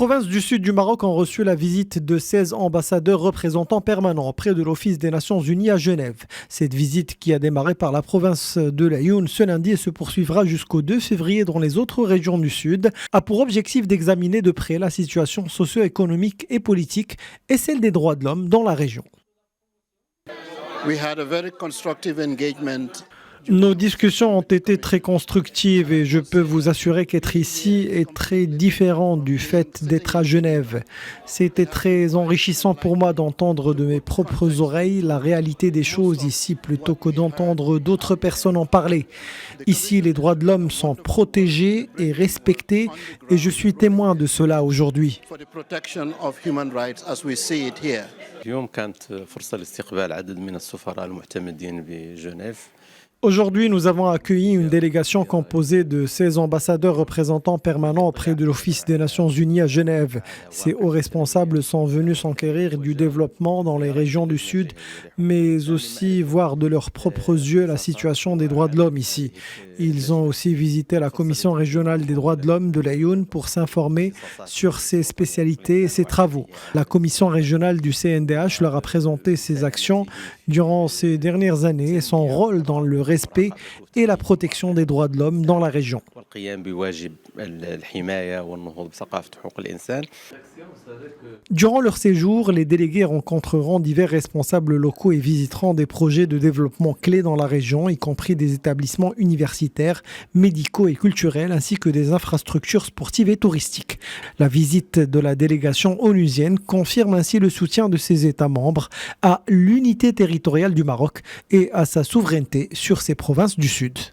provinces du sud du Maroc ont reçu la visite de 16 ambassadeurs représentants permanents auprès de l'Office des Nations Unies à Genève. Cette visite, qui a démarré par la province de l'Aïoun ce lundi et se poursuivra jusqu'au 2 février dans les autres régions du sud, a pour objectif d'examiner de près la situation socio-économique et politique et celle des droits de l'homme dans la région. Nos discussions ont été très constructives et je peux vous assurer qu'être ici est très différent du fait d'être à Genève. C'était très enrichissant pour moi d'entendre de mes propres oreilles la réalité des choses ici plutôt que d'entendre d'autres personnes en parler. Ici, les droits de l'homme sont protégés et respectés et je suis témoin de cela aujourd'hui. اليوم كانت فرصة لاستقبال عدد من السفراء المعتمدين بجنيف. Aujourd'hui, nous avons accueilli une délégation composée de 16 ambassadeurs représentants permanents auprès de l'Office des Nations Unies à Genève. Ces hauts responsables sont venus s'enquérir du développement dans les régions du Sud, mais aussi voir de leurs propres yeux la situation des droits de l'homme ici. Ils ont aussi visité la Commission régionale des droits de l'homme de l'Aïoun pour s'informer sur ses spécialités et ses travaux. La Commission régionale du CNDH leur a présenté ses actions durant ces dernières années et son rôle dans le respect et la protection des droits de l'homme dans la région. Durant leur séjour, les délégués rencontreront divers responsables locaux et visiteront des projets de développement clés dans la région, y compris des établissements universitaires, médicaux et culturels, ainsi que des infrastructures sportives et touristiques. La visite de la délégation onusienne confirme ainsi le soutien de ses États membres à l'unité territoriale du Maroc et à sa souveraineté sur ses provinces du Sud.